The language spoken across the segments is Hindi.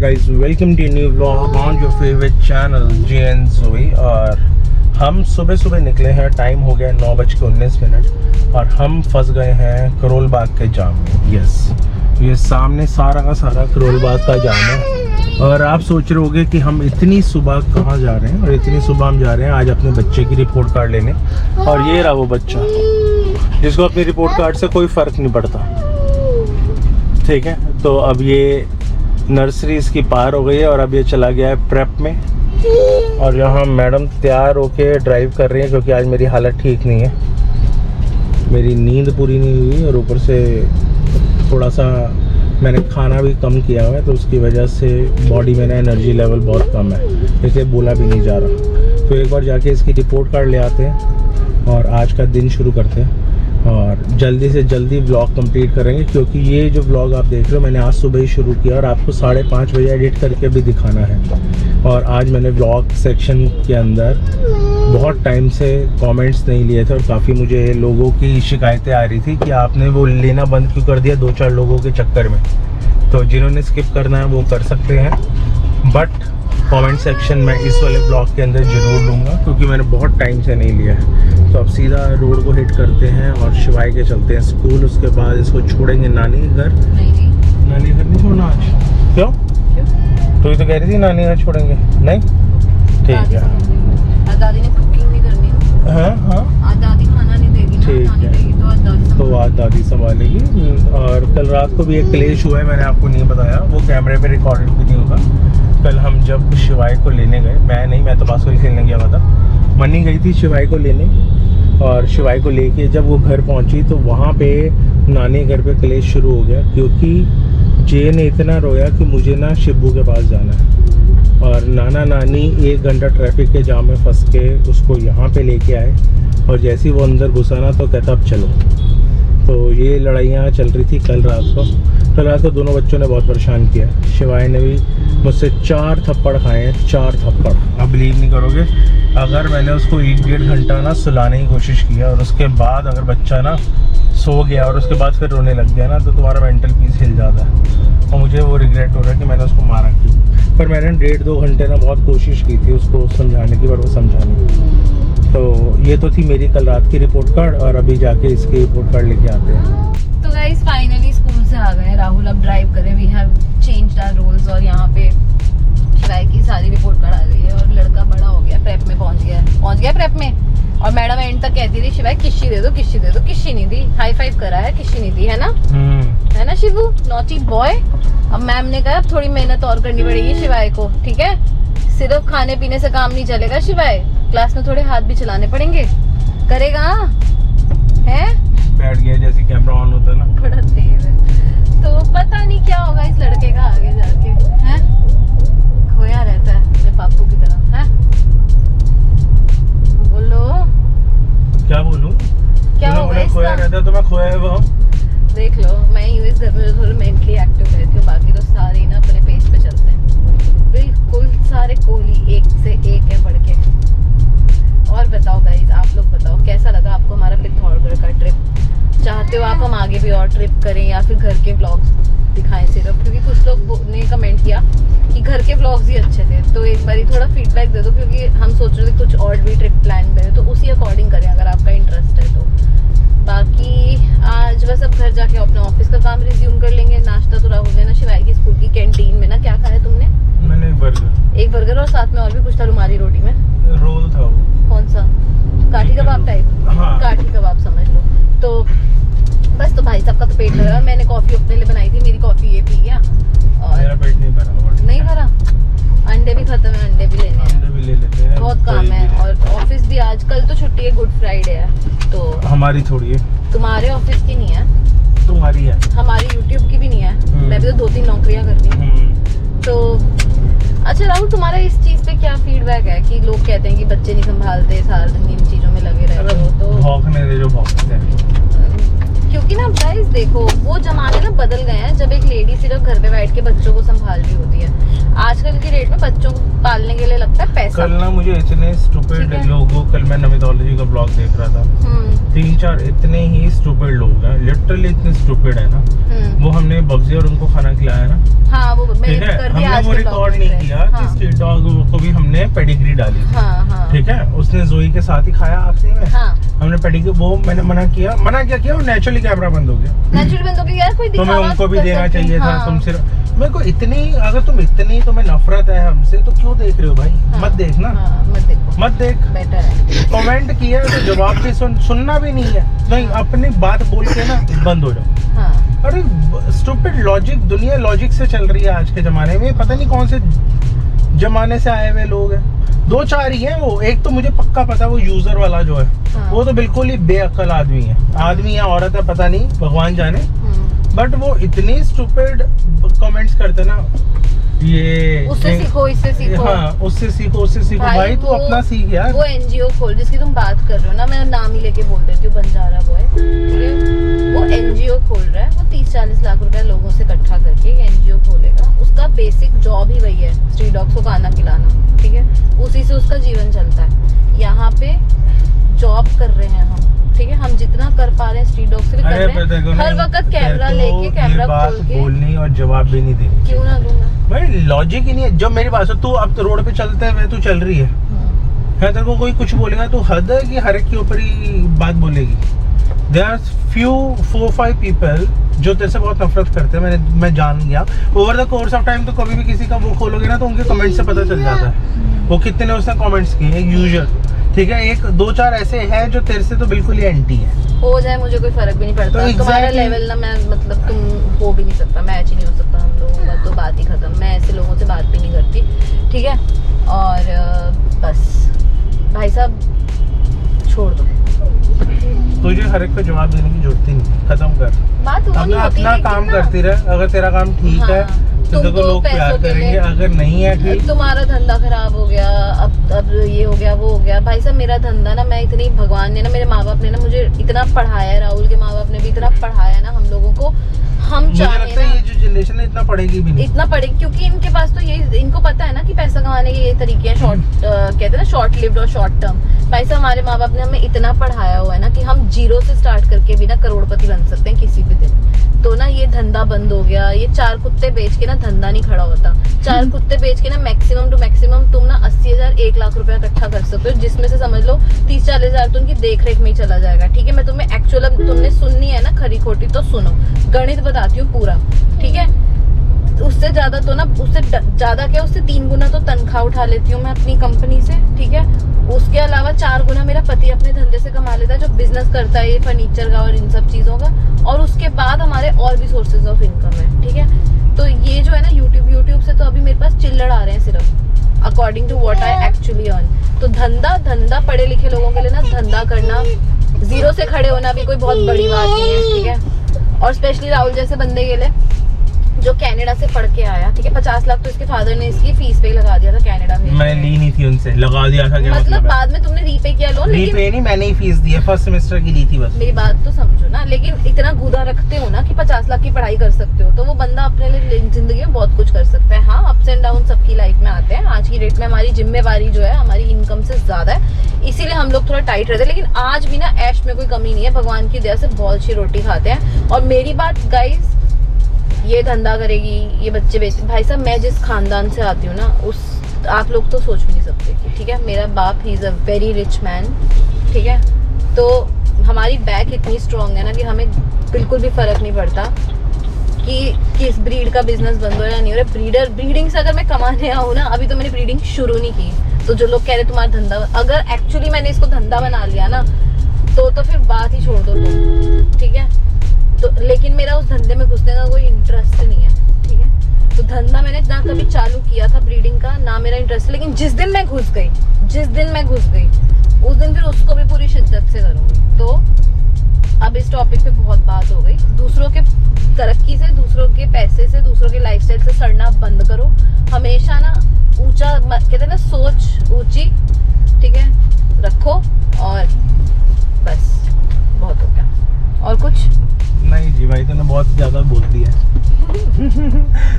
guys, welcome to a new vlog on your favorite channel JN Zoe। और हम सुबह सुबह निकले हैं, टाइम हो गया 9:19 और हम फंस गए हैं करोल बाग के जाम में। यस, ये सामने सारा का सारा करोल बाग का जाम है। और आप सोच रहे होगे कि हम इतनी सुबह कहाँ जा रहे हैं, और इतनी सुबह हम जा रहे हैं आज अपने बच्चे की रिपोर्ट कार्ड लेने। और ये रहा वो बच्चा जिसको अपनी रिपोर्ट कार्ड से कोई फ़र्क नहीं पड़ता, ठीक है। तो अब ये नर्सरी इसकी पार हो गई है और अब ये चला गया है प्रेप में। और यहाँ मैडम तैयार होके ड्राइव कर रही है क्योंकि आज मेरी हालत ठीक नहीं है, मेरी नींद पूरी नहीं हुई और ऊपर से थोड़ा सा मैंने खाना भी कम किया हुआ है, तो उसकी वजह से बॉडी में ना एनर्जी लेवल बहुत कम है, इसलिए बोला भी नहीं जा रहा। तो एक बार जाके इसकी रिपोर्ट कार्ड ले आते हैं और आज का दिन शुरू करते हैं और जल्दी से जल्दी व्लॉग कंप्लीट करेंगे, क्योंकि ये जो व्लॉग आप देख रहे हो मैंने आज सुबह ही शुरू किया और आपको 5:30 बजे एडिट करके भी दिखाना है। और आज मैंने व्लॉग सेक्शन के अंदर बहुत टाइम से कमेंट्स नहीं लिए थे और काफ़ी मुझे लोगों की शिकायतें आ रही थी कि आपने वो लेना बंद क्यों कर दिया 2-4 लोगों के चक्कर में। तो जिन्होंने स्किप करना है वो कर सकते हैं, बट कमेंट सेक्शन में इस वाले ब्लॉग के अंदर ज़रूर दूंगा क्योंकि मैंने बहुत टाइम से नहीं लिया है। तो अब सीधा रोड को हिट करते हैं और शिवाई के चलते हैं स्कूल। उसके बाद इसको छोड़ेंगे नानी के घर। नानी घर नहीं छोड़ना आज? क्यों? तो ये तो कह रही थी नानी घर छोड़ेंगे। नहीं, ठीक है। दादी ने कुकिंग नहीं करनी। हाँ, आज दादी खाना नहीं देगी ना, ठीक है। तो आज दादी संभालेगी। और कल रात को भी एक क्लेश हुआ है, मैंने आपको नहीं बताया, वो कैमरे पे रिकॉर्डेड भी नहीं होगा। कल हम जब शिवाई को लेने गए, मैं तो बास्केटबॉल खेलने गया हुआ था, मनी गई थी शिवाई को लेने, और शिवाई को लेके जब वो घर पहुंची तो वहाँ पे नानी घर पे क्लेश शुरू हो गया, क्योंकि जे ने इतना रोया कि मुझे ना शिब्बू के पास जाना है। और नाना नानी 1 घंटा ट्रैफिक के जाम में फंस के उसको यहाँ पे लेके आए, और जैसे ही वो अंदर घुसा ना तो कहता अब चलो। तो ये लड़ाइयाँ चल रही थी कल रात को। कल रात को दोनों बच्चों ने बहुत परेशान किया। शिवाई ने भी मुझसे 4 थप्पड़ खाए हैं, 4 थप्पड़। आप बिलीव नहीं करोगे, अगर मैंने उसको 1-1.5 घंटा ना सुलाने की कोशिश किया और उसके बाद अगर बच्चा ना सो गया और उसके बाद फिर रोने लग गया ना, तो तुम्हारा मेंटल पीस हिल जाता है। और मुझे वो रिग्रेट हो रहा है कि मैंने उसको मारा क्यों। पर मैंने 1.5-2 घंटे ना बहुत कोशिश की थी उसको समझाने की, पर वो समझा नहीं। तो ये तो थी मेरी कल रात की रिपोर्ट कार्ड, और अभी जाके इसकी रिपोर्ट कार्ड लेके आते हैं। तो गाइस फाइनली स्कूल से आ गए। राहुल अब ड्राइव करे, we have changed our roles. और यहाँ पे शिवाई की सारी रिपोर्ट कार्ड आ गई है और लड़का बड़ा हो गया, प्रेप में पहुंच गया प्रेप में। और मैडम एंड तक कहती थी शिवाई किस्सी दे दो, किस्सी दे दो, किस्सी नहीं दी। हाई फाइव कराया, किस्सी नहीं दी, है ना शिवू, नॉटी बॉय। अब मैम ने कहा अब थोड़ी मेहनत और करनी पड़ेगी शिवाई को, ठीक है। सिर्फ खाने पीने से काम नहीं चलेगा शिवाई, क्लास में थोड़े हाथ भी चलाने पड़ेंगे। करेगा है? बैठ गया जैसे कैमरा ऑन होता है ना, बड़ा तेज है। तो पता नहीं क्या होगा इस लड़के का आगे जाके, हैं? खोया रहता है अपने पापू की तरह, हैं? बोलो, क्या बोलूं? क्या होगा इसका? खोया रहता है तो मैं खोया हुआ हूं। देख लो, मैं यूं इस घर में थोड़ा मेंटली एक्टिव रहती हूँ, बाकी तो सारे ना अपने पेज पे चलते हैं। बिल्कुल सारे कोहली एक से एक है बढ़ के। और बताओ गाइस, आप लोग बताओ कैसा लगा आपको हमारा पिथौरागढ़ का ट्रिप? चाहते हो आप हम आगे भी और ट्रिप करें या फिर घर के व्लॉग्स दिखाएं सिर्फ? क्योंकि कुछ लोग ने कमेंट किया कि घर के व्लॉग्स ही अच्छे थे, तो एक बार थोड़ा फीडबैक दे दो, क्योंकि हम सोच रहे थे कुछ और भी ट्रिप प्लान करें, तो उसी अकॉर्डिंग करें अगर आपका इंटरेस्ट है तो। बाकी आज बस अब घर जाके अपना ऑफिस का काम रिज्यूम कर लेंगे। नाश्ता तो राहुल ने ना शिवाई की स्कूल की कैंटीन में ना, क्या खाया तुमने? मैंने एक बर्गर और साथ में और भी कुछ था, रुमाली रोटी में रोल था। वो कौन सा? काठी कबाब टाइप? हाँ। काठी कबाब समझ लो। तो बस, तो भाई साहब का तो पेट भरा। मैंने कॉफी अपने लिए बनाई थी, मेरी कॉफी ये पी गया और मेरा पेट नहीं भरा। नहीं भरा। अंडे भी खत्म है, अंडे भी लेने हैं, अंडे भी ले लेते हैं, बहुत काम है। और ऑफिस भी आजकल तो छुट्टी है, गुड फ्राइडे है, तो हमारी थोड़ी है। तुम्हारे ऑफिस की नहीं है, तुम्हारी है। हमारी यूट्यूब की भी नहीं है। मैं भी तो 2-3 नौकरियां करती हूँ। तो अच्छा राहुल, तुम्हारा इस चीज पे क्या फीडबैक है कि लोग कहते हैं कि बच्चे नहीं संभालते, सारा दिन इन चीजों में लगे रहते हो? तो भौंकने दे जो भौंकते हैं, क्योंकि ना गाइस देखो, वो जमाने ना बदल गए हैं जब एक लेडी सिर्फ घर पे बैठ के बच्चों को संभाल रही होती है। आजकल की रेट में बच्चों को पालने के लिए लगता है पैसा। कल ना मुझे इतने स्टूपिड लोगों, कल मैं नमितोलॉजी का ब्लॉग देख रहा था, 3-4 इतने ही स्टूपिड लोग हैं, लिटरली इतने स्टूपिड है ना, वो हमने बब्जी और उनको खाना खिलाया ना, हाँ वो मैंने ठीक है, कर दिया, हमने आज वो के रिकॉर्ड vlog नहीं में। किया हाँ, कि स्ट्रीट डॉग को भी हमने पेडिग्री डाली थी, हाँ हाँ ठीक है, उसने जोई के साथ ही खाया आखिरी में, हाँ हमने पेडिग्री, वो मैंने मना किया वो नेचुरली कैमरा बंद हो गया, नेचुरल बंदों के यार कोई तुम्हें दिखावा उनको भी कर देना सकते हैं, चाहिए था, हाँ। तुम सिर्फ मेरे को इतनी, अगर तुम्हें नफरत है हमसे तो क्यों देख रहे हो भाई, हाँ, मत देखना, हाँ, मत देख, बेटर है। कमेंट किया तो जवाब भी सुनना भी नहीं है, नहीं अपनी बात बोल के ना बंद हो जाओ। हाँ अरे स्टूपिड लॉजिक, दुनिया लॉजिक से चल रही है आज के जमाने में, पता नहीं कौन से जमाने से आए हुए लोग हैं, 2-4 ही हैं वो, एक तो मुझे पक्का पता वो यूजर वाला जो है, हाँ। वो तो बिल्कुल ही बेअक्ल आदमी है, आदमी या औरत है पता नहीं, भगवान जाने, बट वो इतनी स्टूपिड कमेंट्स करते ना, ये उससे सीखो, इससे सीखो, हाँ उससे सीखो भाई तू अपना सीख यार। वो एनजीओ खोल जिसकी तुम बात कर रहे हो ना, मैं नाम ही लेके बोल देती हूँ, बंजारा बॉय, ठीक है, वो एनजीओ खोल रहा है, वो 30-40 लाख रुपए लोगों से इकट्ठा करके एनजीओ खोलेगा, उसका बेसिक जॉब ही वही है, स्ट्रीट डॉग्स को खाना खिलाना, ठीक है, उसी से उसका जीवन चलता है। यहाँ पे जॉब कर रहे हैं हम, ठीक है, हम जितना कर पा रहे हैं स्ट्रीट डॉग से भी कर रहे हैं, हर वक्त कैमरा लेके कैमरा खोल के बोलनी और जवाब भी नहीं देनी, क्यों ना दूंगा भाई लॉजिक ही नहीं है। जब मेरी बात है, तू अब तो रोड पे चलते हुए तू चल रही है तेरे को कोई कुछ बोलेगा तो हद है कि हर एक के ऊपर ही बात बोलेगी। देयर आर फ्यू 4-5 पीपल जो तेरे से बहुत नफरत करते हैं, मैं जान गया over the course of time, तो कभी भी किसी का वो खोलोगे ना तो उनके कमेंट से पता चल जाता है वो कितने ने उसने कमेंट्स किए, एक यूजर, ठीक है, 1-2-4 ऐसे हैं जो तेरे से तो बिल्कुल ही एंटी है, हो जाए मुझे कोई फर्क भी नहीं पड़ता, तो तुम्हारा exactly- लेवल ना, मैं मतलब तुम हो भी नहीं सकता, मैच ही नहीं हो सकता हम लोगों का, तो बात ही खत्म, मैं ऐसे लोगों से बात भी नहीं करती, ठीक है, और बस भाई साहब छोड़ दो, तुझे हर एक को जवाब देने की जरूरत ही नहीं, खत्म कर, बात वो नहीं होती, अपना लेकिन काम ना, करती रहे, अगर तेरा काम ठीक है तो तुम देखो तो लोग प्यार पैसों के करेंगे, लिए- अगर नहीं है ठीक, तुम्हारा धंधा खराब हो गया, अब ये हो गया वो हो गया, भाई साहब मेरा धंधा ना, मैं इतनी, भगवान ने ना, मेरे माँ बाप ने ना मुझे इतना पढ़ाया है, राहुल के माँ बाप ने भी इतना पढ़ाया ना हम लोगों को, हम मुझे चाहे लगता है ना ये जो जनरेशन है इतना पढ़ेगी भी नहीं, इतना पढ़े, क्योंकि इनके पास तो ये, इनको पता है ना कि पैसा कमाने के ये तरीके हैं, शॉर्ट कहते हैं ना, शॉर्ट लिव्ड और शॉर्ट टर्म। भाई साहब हमारे माँ बाप ने हमें इतना पढ़ाया हुआ है ना कि हम जीरो से स्टार्ट करके भी ना करोड़पति बन सकते हैं किसी भी दिन। तो ना ये धंधा बंद हो गया, ये 4 कुत्ते बेच के ना धंधा नहीं खड़ा होता, 4 कुत्ते बेच के ना मैक्सिमम टू मैक्सिमम तुम ना 80,000 1 लाख रुपया इकट्ठा कर सकते हो, जिसमें से समझ लो 30-40 हजार तो उनकी देख रेख में ही चला जाएगा, ठीक है। मैं तुम्हें एक्चुअल, तुमने सुननी है ना खरी खोटी तो सुनो, गणित बताती हूँ पूरा, ठीक है। उससे ज्यादा तो ना, उससे ज्यादा क्या, उससे 3 गुना तो तनख्वाह उठा लेती हूँ मैं अपनी कंपनी से, ठीक है। उसके अलावा 4 गुना मेरा पति अपने धंधे से कमा लेता है, जो बिजनेस करता है ये फर्नीचर का और इन सब चीजों का, और उसके बाद हमारे और भी सोर्सेज ऑफ इनकम है, ठीक है। तो ये जो है ना यूट्यूब से तो अभी मेरे पास चिल्लड़ आ रहे हैं सिर्फ, according to what I actually earn. तो धंधा पढ़े लिखे लोगों के लिए ना, धंधा करना, जीरो से खड़े होना भी कोई बहुत बड़ी बात नहीं है, ठीक है। और स्पेशली राहुल जैसे बंदे के लिए जो कनाडा से पढ़ के आया, ठीक है, 50 लाख तो इसके फादर ने इसकी फीस पे लगा दिया था कनाडा में। मैं ली नहीं थी उनसे, लगा दिया था, क्या मतलब बाद में तुमने रीपे किया लोन, लेकिन रीपे नहीं, मैंने ही फीस दी है, फर्स्ट सेमेस्टर की ली थी बस। मेरी बात तो समझो ना, लेकिन इतना गुदा रखते हो ना कि 50 लाख की पढ़ाई कर सकते हो, तो वो बंदा अपने लिए जिंदगी में बहुत कुछ कर सकता है। हाँ, अप्स एंड डाउन सबकी लाइफ में आते हैं, आज की डेट में हमारी जिम्मेवारी जो है हमारी इनकम से ज्यादा है, इसीलिए हम लोग थोड़ा टाइट रहते हैं, लेकिन आज भी ना ऐश में कोई कमी नहीं है, भगवान की दया से बहुत अच्छी रोटी खाते हैं। और मेरी बात गाइस, ये धंधा करेगी, ये बच्चे बेच, भाई साहब मैं जिस खानदान से आती हूँ ना, उस आप लोग तो सोच भी नहीं सकते, ठीक है। मेरा बाप he is a very rich man, ठीक है। तो हमारी बैक इतनी स्ट्रांग है ना कि हमें बिल्कुल भी फर्क नहीं पड़ता कि किस ब्रीड का बिजनेस बंद हो या नहीं हो रहा। ब्रीडिंग से अगर मैं कमाने आऊँ ना, अभी तो मैंने ब्रीडिंग शुरू नहीं की, तो जो लोग कह रहे तुम्हारा धंधा, अगर एक्चुअली मैंने इसको धंधा बना लिया ना, तो फिर बात ही छोड़ दो तुम, ठीक है। तो लेकिन मेरा उस धंधे में घुसने का कोई इंटरेस्ट नहीं है, ठीक है। तो धंधा मैंने ना कभी चालू किया था ब्रीडिंग का, ना मेरा इंटरेस्ट, लेकिन जिस दिन मैं घुस गई उस दिन फिर उसको भी पूरी शिद्दत से करूंगी। तो अब इस टॉपिक पे बहुत बात हो गई, दूसरों के तरक्की से, दूसरों के पैसे से, दूसरों के लाइफस्टाइल से सड़ना बंद करो। हमेशा ना ऊंचा, कहते हैं ना, सोच ऊंची, ठीक है, रखो, और बस बहुत हो गया। और कुछ नहीं जी भाई, तूने बहुत ज्यादा बोल दिया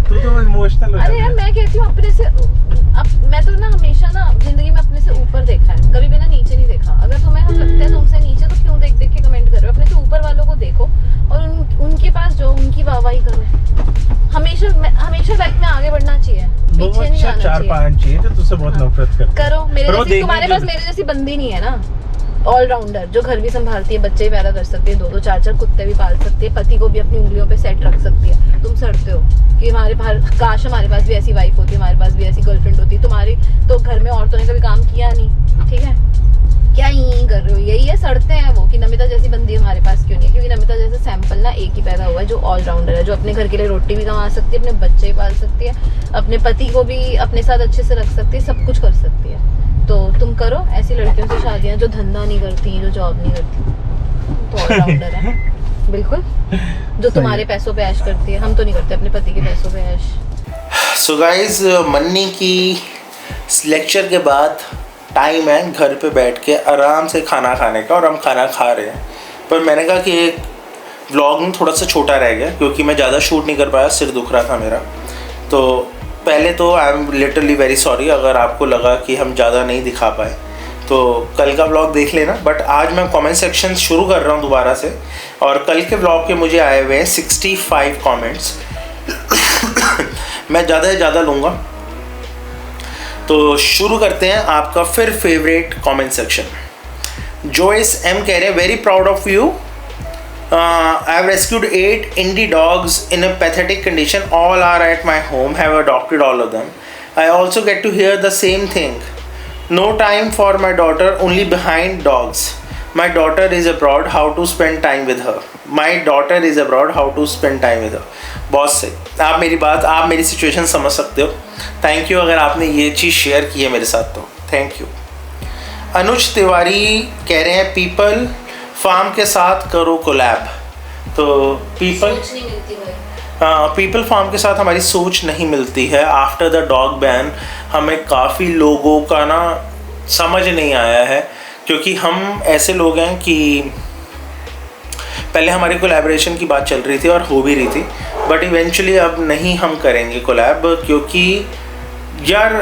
तू तो इमोशनल हो अरे यार, मैं कहती हूँ अपने से, अब मैं तो ना हमेशा ना जिंदगी में अपने से ऊपर देखा है, कभी भी ना नीचे नहीं देखा। अगर तुम्हें हम लगता है तुमसे नीचे, तो क्यों देख के कमेंट कर रहे हो? अपने से ऊपर वालों को देखो और पीछे नहीं अच्छा जाना चाहिए। 4-5 चाहिए तो तुझसे बहुत हाँ। नफरत करता करो मेरे पर वो जैसी, तुम्हारे देखने पास मेरे जैसी बंदी नहीं है ना, ऑलराउंडर जो घर भी संभालती है, बच्चे भी पैदा कर सकती है, 2-2 4-4 कुत्ते भी पाल सकती है, पति को भी अपनी उंगलियों पे सेट रख सकती है। तुम सड़ते हो कि हमारे पास, काश हमारे पास भी ऐसी वाइफ होती, हमारे पास भी ऐसी गर्लफ्रेंड होती। तुम्हारी तो घर में औरतों ने कभी काम किया नहीं, ठीक है, क्या यही कर रहे हो, यही है, सड़ते हैं वो कि नमिता जैसी बंदी हमारे पास क्यों नहीं है। क्योंकि नमिता जैसे सैंपल ना एक ही पैदा हुआ है जो ऑलराउंडर है, जो अपने घर के लिए रोटी भी कमा सकती है, अपने बच्चे भी पाल सकती है, अपने पति को भी अपने साथ अच्छे से रख सकती है, सब कुछ कर सकती है। तो तुम करो ऐसी लड़कियों से शादियां जो धंधा नहीं करती, जो जॉब नहीं करती, तो ऑलराउंडर है बिल्कुल, जो तुम्हारे पैसों पे ऐश करती है। हम तो नहीं करते अपने पति के पैसों पे ऐश। सो गाइज, मन्नी की लेक्चर के बाद टाइम है घर पे बैठ के आराम से खाना खाने का, और हम खाना खा रहे हैं। पर मैंने कहा कि एक व्लॉग में थोड़ा सा छोटा रह गया क्योंकि मैं ज़्यादा शूट नहीं कर पाया, सिर दुख रहा था मेरा। तो पहले तो I am literally very sorry अगर आपको लगा कि हम ज़्यादा नहीं दिखा पाए, तो कल का व्लॉग देख लेना। बट आज मैं कमेंट सेक्शन शुरू कर रहा हूँ दोबारा से, और कल के व्लॉग के मुझे आए हुए हैं 65 कमेंट्स। मैं ज़्यादा से ज़्यादा लूँगा, तो शुरू करते हैं आपका फिर favourite comment section. Joyce M कह रहे हैं, very proud of you, I have rescued 8 indie dogs in a pathetic condition. All are at my home. Have adopted all of them. I also get to hear the same thing. No time for my daughter. Only behind dogs. My daughter is abroad. How to spend time with her? My daughter is abroad. How to spend time with her? बहुत सही, आप मेरी बात, आप मेरी सिचुएशन समझ सकते हो। थैंक यू अगर आपने ये चीज़ शेयर की है मेरे साथ, तो थैंक यू। अनुज तिवारी कह रहे हैं, पीपल फार्म के साथ करो कोलैब। तो पीपल फार्म के साथ हमारी सोच नहीं मिलती है। आफ्टर द डॉग बैन हमें काफ़ी लोगों का ना समझ नहीं आया है, क्योंकि हम ऐसे लोग हैं कि पहले हमारी कोलैबोरेशन की बात चल रही थी और हो भी रही थी, बट इवेंचुअली अब नहीं हम करेंगे कोलैब, क्योंकि यार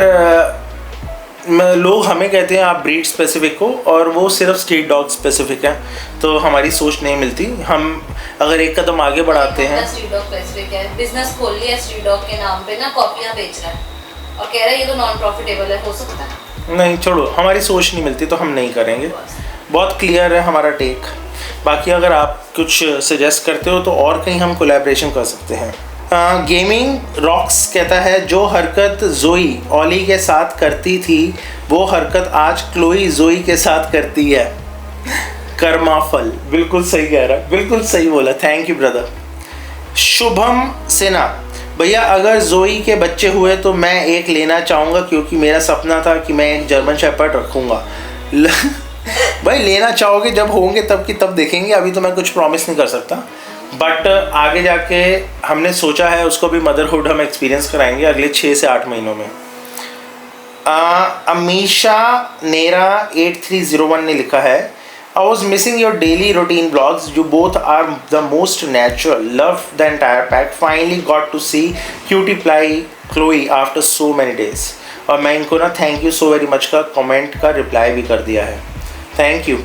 लोग हमें कहते हैं आप ब्रीड स्पेसिफिक हो, और वो सिर्फ स्ट्रीट डॉग स्पेसिफिक है, तो हमारी सोच नहीं मिलती। हम अगर एक कदम आगे बढ़ाते हैं, स्ट्रीट डॉग स्पेसिफिक है, बिजनेस खोल लिया स्ट्रीट डॉग के नाम पे ना, कॉपियां बेच रहा है और कह रहा है ये तो नॉन प्रॉफिटेबल है, हो सकता है? नहीं, छोड़ो, हमारी सोच नहीं मिलती तो हम नहीं करेंगे। बहुत क्लियर है हमारा टेक। बाकी अगर आप कुछ सजेस्ट करते हो तो और कहीं हम कोलैबोरेशन कर सकते हैं। गेमिंग रॉक्स कहता है, जो हरकत जोई ओली के साथ करती थी वो हरकत आज क्लोई जोई के साथ करती है। कर्मा फल। बिल्कुल सही कह रहा है, बिल्कुल सही बोला, thank you brother. Shubham Sinha, भैया अगर जोई के बच्चे हुए तो मैं एक लेना चाहूँगा, क्योंकि मेरा सपना था कि मैं एक जर्मन शेपर्ड रखूँगा। भाई लेना चाहोगे, जब होंगे तब की तब देखेंगे, अभी तो मैं कुछ प्रॉमिस नहीं कर सकता, बट आगे जाके हमने सोचा है उसको भी मदरहुड हम एक्सपीरियंस कराएंगे अगले 6 से 8 महीनों में। अमीशा नेरा 8301 ने लिखा है, I was missing your daily routine vlogs. You both are the most natural. Love the entire pack. Finally got to see Cutie Pie Chloe after so many days. और मैं इनको ना thank you so very much का कमेंट का रिप्लाई भी कर दिया है, थैंक यू।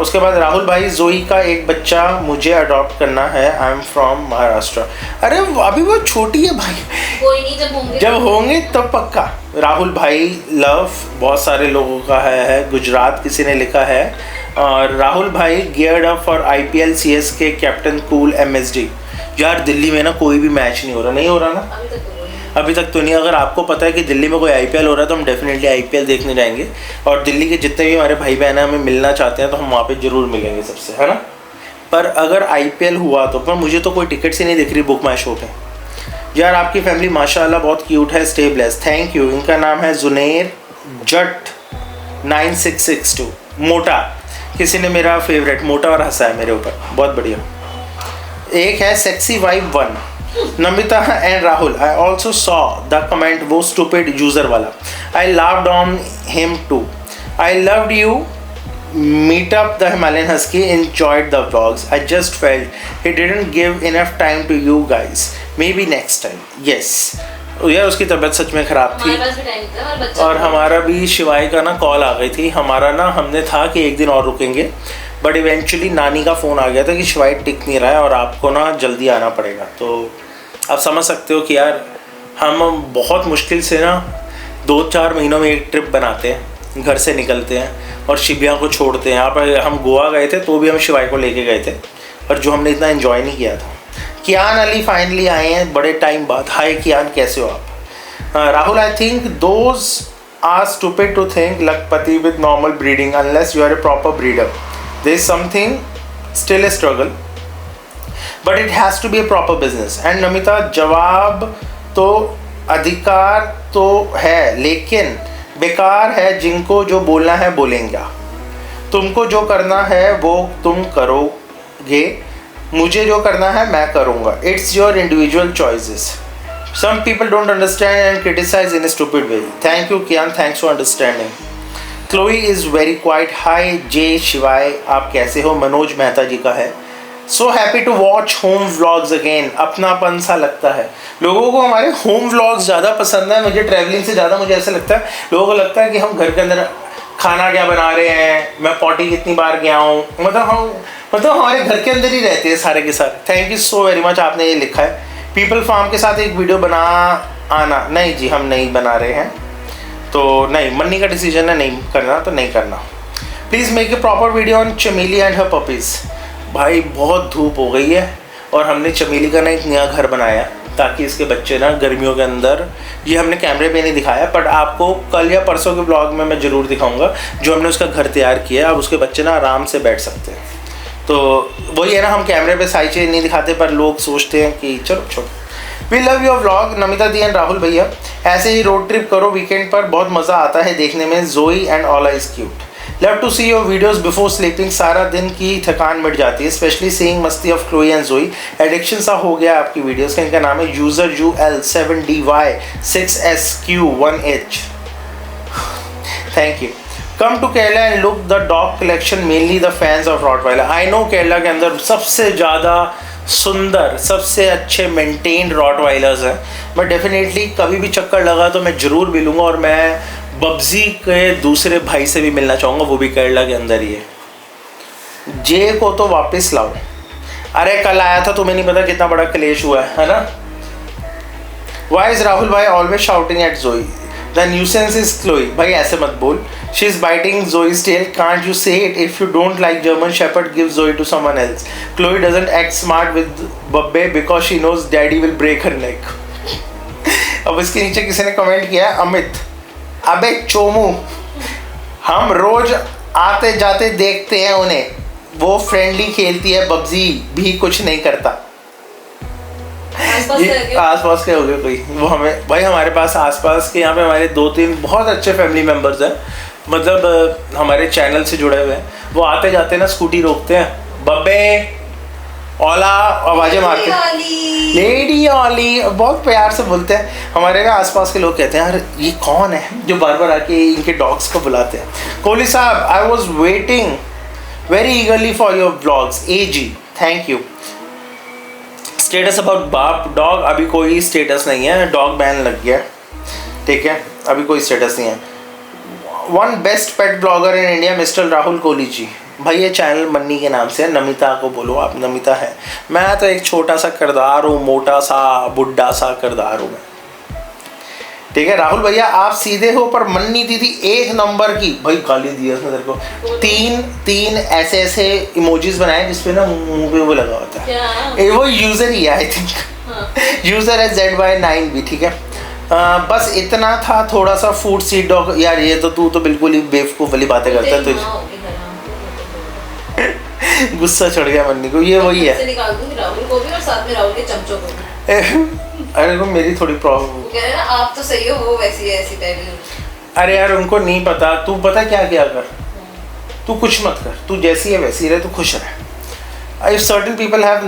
उसके बाद राहुल भाई, जोई का एक बच्चा मुझे अडॉप्ट करना है, आई एम फ्रॉम महाराष्ट्र। अरे अभी वो छोटी है भाई, कोई नहीं, जब होंगे तब पक्का। राहुल भाई लव बहुत सारे लोगों का है, गुजरात किसी ने लिखा है। और राहुल भाई geared up for IPL CSK captain cool MSD। यार दिल्ली में ना कोई भी मैच नहीं हो रहा ना, अभी तक तो नहीं। अगर आपको पता है कि दिल्ली में कोई IPL हो रहा है तो हम डेफिनेटली IPL देखने जाएंगे, और दिल्ली के जितने भी हमारे भाई बहन हमें मिलना चाहते हैं तो हम वहाँ पे ज़रूर मिलेंगे सबसे, है ना। पर अगर IPL हुआ तो, पर मुझे तो कोई टिकट से नहीं दिख रही बुक माई शो पे। यार आपकी फैमिली माशाल्लाह बहुत क्यूट है, स्टे ब्लेस्ड, थैंक यू। इनका नाम है जुनेर जट 9662। मोटा, किसी ने मेरा फेवरेट मोटा और हंसा है मेरे ऊपर, बहुत बढ़िया। एक है sexy vibe 1, Namita and Rahul, I also saw the comment, वो stupid user वाला, I laughed on him too. I loved you. Meet up the Himalayan Husky, enjoyed the vlogs. I just felt he didn't give enough time to you guys. Maybe next time. Yes. यार उसकी तबीयत सच में ख़राब थी, और हमारा भी शिवाय का ना कॉल आ गई थी। हमारा ना हमने था कि एक दिन और रुकेंगे, बट इवेंचुअली नानी का फ़ोन आ गया था कि शिवाय टिक नहीं रहा है और आपको ना जल्दी आना पड़ेगा। तो आप समझ सकते हो कि यार हम बहुत मुश्किल से ना 2-4 महीनों में एक ट्रिप बनाते हैं, घर से निकलते हैं और शिबिया को छोड़ते हैं। यहाँ पर हम गोवा गए थे तो भी हम शिवाय को लेके गए थे, और जो हमने इतना एंजॉय नहीं किया था। कियान अली फाइनली आए हैं बड़े टाइम बाद। हाय कियान, कैसे हो आप? Rahul, I think those are stupid to think lakhpati with normal breeding unless you are a proper breeder. There is something still a struggle but it has to be a proper business. And Namita, जवाब तो अधिकार तो है लेकिन बेकार है जिनको जो बोलना है बोलेंगे। तुमको जो करना है वो तुम करोगे, मुझे जो करना है मैं करूँगा। It's your individual choices. Some people don't understand and criticise in a stupid way. Thank you Kiaan, thanks for understanding. Chloe is very quite. Hi Jai Shivay, आप कैसे हो? मनोज मेहता जी का है। So happy to watch home vlogs again. अपनापन सा लगता है लोगों को, हमारे होम व्लॉग्स ज़्यादा पसंद है। मुझे ट्रैवलिंग से ज़्यादा मुझे ऐसा लगता है, लोगों को लगता है कि हम घर के अंदर खाना क्या बना रहे हैं, मैं पॉटी कितनी बार गया हूँ, मतलब हमारे घर के अंदर ही रहते हैं सारे के सारे। Thank you so very much, आपने ये लिखा है। पीपल फार्म के साथ एक वीडियो बना आना। नहीं जी, हम नहीं बना रहे हैं, तो नहीं, मन्नी का डिसीजन है, नहीं करना तो नहीं करना। Please make a proper video on चमेली एंड हर पपीज़। भाई बहुत धूप हो गई है और हमने चमेली का ना एक नया घर बनाया ताकि इसके बच्चे ना गर्मियों के अंदर, ये हमने कैमरे पे नहीं दिखाया बट आपको कल या परसों के ब्लॉग में मैं ज़रूर दिखाऊंगा जो हमने उसका घर तैयार किया है। अब उसके बच्चे ना आराम से बैठ सकते हैं। तो वही है ना, हम कैमरे पे सारी चीज़ नहीं दिखाते पर लोग सोचते हैं कि चलो छोड़ो। We love your vlog Namita di and Rahul भैया। ऐसे ही रोड ट्रिप करो वीकेंड पर, बहुत मज़ा आता है देखने में। Joey and Ola is cute. Love to see your videos before sleeping. सारा दिन की थकान मिट जाती है, स्पेशली सीइंग मस्ती of Chloe and Joey. Addiction सा हो गया आपकी वीडियोस का। इनका नाम है user UL7DY6SQ1H। Thank you. Come to Kerala and look the dog collection, mainly the fans of Rottweiler. I know Kerala के अंदर सबसे ज़्यादा सुंदर, सबसे अच्छे मेंटेन्ड रॉटवाइलर्स हैं। मैं डेफिनेटली कभी भी चक्कर लगा तो मैं ज़रूर मिलूँगा, और मैं बब्जी के दूसरे भाई से भी मिलना चाहूँगा, वो भी केरला के अंदर ही है। जे को तो वापस लाओ। अरे कल आया था, तुम्हें नहीं पता कितना बड़ा क्लेश हुआ है ना। वाई इज राहुल भाई always shouting at Joey? The nuisance is Chloe. भाई ऐसे मत बोल। She is biting Joey's tail. Can't you say it? If you don't like German Shepherd, give Zoe to someone else. Chloe doesn't act smart with Babbe because she knows Daddy will break her neck. अब इसके नीचे किसी ने कमेंट किया है, अमित, अबे चोमू, हम रोज आते जाते देखते हैं उन्हें, वो फ्रेंडली खेलती है, बब्जी भी कुछ नहीं करता। आसपास के हो गए कोई, वो हमें भाई हमारे पास आसपास के यहाँ पे हमारे 2-3 बहुत अच्छे फैमिली मेम्बर्स हैं, मतलब हमारे चैनल से जुड़े हुए हैं। वो आते जाते ना स्कूटी रोकते हैं, बब्बे ओला आवाज़ें मारते हैं, लेडी ओली, बहुत प्यार से बोलते हैं। हमारे ना आसपास के लोग कहते हैं यार ये कौन है जो बार बार आके इनके डॉग्स को बुलाते हैं। कोहली साहब, I was waiting very ईगरली for your blogs. AG, thank you. Status about बाप डॉग, अभी कोई स्टेटस नहीं है, डॉग बैन लग गया, ठीक है, अभी कोई स्टेटस नहीं है। One best pet blogger in India mister Rahul Kohli ji. भाई ये चैनल मन्नी के नाम से है, नमिता को बोलो आप, नमिता है। मैं तो एक छोटा सा किरदार हूँ, मोटा सा बुढ़ा सा किरदार हूँ मैं, ठीक है। राहुल भैया आप सीधे हो, पर मन्नी दीदी 1 नंबर की। भाई गाली दिया उसने तेरे को। 3 ऐसे इमोजीज बनाए जिसपे ना मुंह पे वो लगा होता है, वो यूजर ही है आई थिंक, यूजर है ZY9 भी, ठीक है। बस इतना था, थोड़ा सा फूड सीड डॉग। यार ये तो तू तो बिल्कुल ही बेवकूफ़ वाली बातें करता है, तुझे गुस्सा चढ़ गया मन्नी को। ये वही है, निकाल दूंगी राहुल को भी और साथ में राहुल के चमचों को भी। अरे वो मेरी थोड़ी प्रॉब्लम, कह रहे ना आप तो सही हो, वो वैसी है ऐसी पहली। अरे यार उनको नहीं पता, तू पता क्या कर, तू कुछ मत कर, तू जैसी है वैसी रहे, तू खुश रहे। If certain people have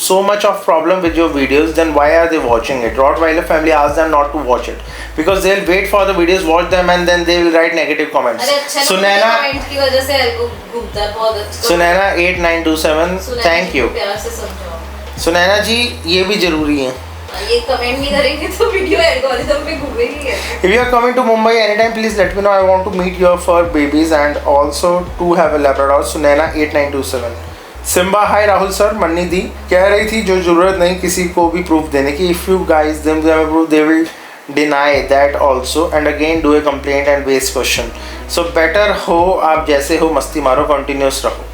so much of problem with your videos, then why are they watching it? Rottweiler family asks them not to watch it because they'll wait for the videos, watch them and then they will write negative comments. Sunaina comment की वजह से घूमता है बहुत अच्छा। Sunaina 8927, thank you. प्यार से समझाओ सुनैना जी, ये भी जरूरी है। ये कमेंट नहीं करेंगे तो वीडियो एल्गोरिथम पे घूमेगी। If you are coming to Mumbai anytime, please let me know. I want to meet your fur babies and also to have a Labrador. Sunaina 8927. Simba hi Rahul sir, Manni di कह रही थी जो जरूरत नहीं किसी को भी प्रूफ देने की, if you guys them proof they will deny that also and again do a complaint and waste question, so better हो आप जैसे हो, मस्ती मारो, कंटिन्यूस रहो।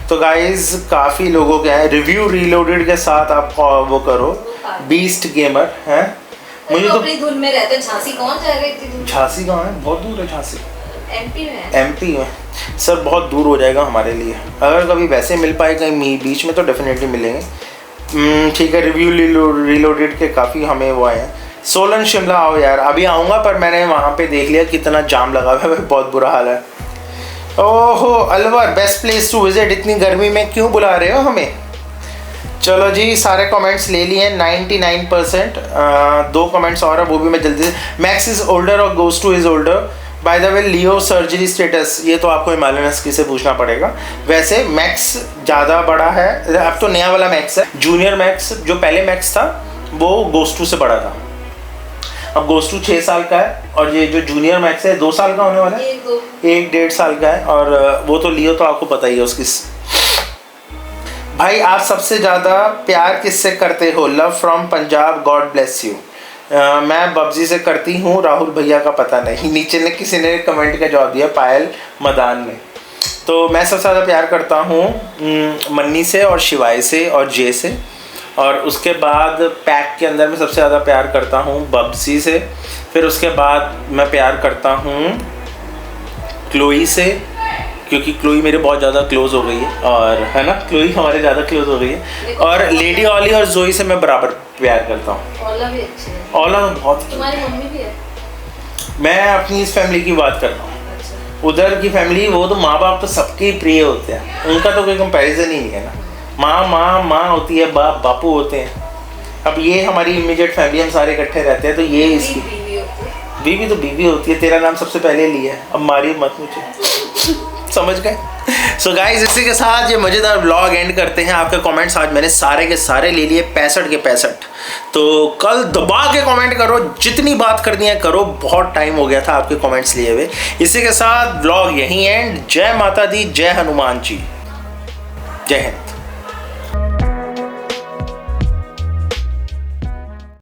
तो गाइज काफ़ी लोगों के हैं रिव्यू रीलोडेड के साथ आप वो करो, बीस्ट गेमर हैं। मुझे तो अपनी धुन में रहते, झांसी कौन जाएगा इतनी दूर? झांसी कहाँ है? बहुत दूर है झांसी, एमपी में। एमपी में सर, बहुत दूर हो जाएगा हमारे लिए। अगर कभी वैसे मिल पाए कहीं बीच में तो डेफिनेटली मिलेंगे। ठीक है, रिव्यू रीलोडेड के काफ़ी हमें वो आए हैं। सोलन शिमला आओ यार, अभी आऊँगा, पर मैंने वहाँ पे देख लिया कितना जाम लगा हुआ है, बहुत बुरा हाल है। ओहो Alwar, best place to visit, इतनी गर्मी में क्यों बुला रहे हो हमें? चलो जी, सारे कमेंट्स ले लिए 99%। 2 कमेंट्स और है, वो भी मैं जल्दी से। मैक्स इज़ ओल्डर और goes two is older, by the way Leo surgery status, ये तो आपको हिमालयन हस्की से पूछना पड़ेगा। वैसे मैक्स ज़्यादा बड़ा है, अब तो नया वाला मैक्स है। जूनियर मैक्स जो पहले मैक्स था वो गोस टू से बड़ा था, अब गोस टू 6 साल का है, और ये जो जूनियर मैक्स है 2 साल का होने वाला है, 1-1.5 साल का है। और वो तो लियो तो आपको पता ही है उसकी। भाई आप सबसे ज़्यादा प्यार किससे करते हो? Love from Punjab, God bless you. मैं बब्जी से करती हूँ, राहुल भैया का पता नहीं। नीचे ने किसी ने कमेंट का जवाब दिया, पायल मदान ने। तो मैं सबसे ज़्यादा प्यार करता हूँ मन्नी से और शिवाय से और जे से, और उसके बाद पैक के अंदर मैं सबसे ज़्यादा प्यार करता हूँ बब्जी से। फिर उसके बाद मैं प्यार करता हूँ क्लोई से, क्योंकि क्लोई मेरे बहुत ज़्यादा क्लोज हो गई है, और है ना, क्लोई हमारे ज़्यादा क्लोज हो गई है। और लेडी ऑली और जोई से मैं बराबर प्यार करता हूँ। ओला भी अच्छी है, ओला बहुत, तुम्हारी मम्मी भी है। मैं अपनी इस फैमिली की बात कर रहा हूँ, उधर की फैमिली, वो तो माँ बाप तो सबके प्रिय होते हैं, उनका तो कोई कंपैरिजन ही नहीं है ना। माँ होती है, बाप बापू होते हैं। अब ये हमारी इमीडिएट फैमिली, हम सारे इकट्ठे रहते हैं, तो ये इसकी बीवी तो बीवी होती है। तेरा नाम सबसे पहले लिया है, अब मारी मत मुझे, समझ गए? सो गाइस, इसी के साथ ये मज़ेदार व्लॉग एंड करते हैं। आपके कमेंट्स आज मैंने सारे के सारे ले लिए, 65 के 65। तो कल दबा के कमेंट करो, जितनी बात करनी है करो, बहुत टाइम हो गया था आपके कमेंट्स लिए हुए। इसी के साथ व्लॉग यहीं एंड। जय माता दी, जय हनुमान जी, जय हिंद।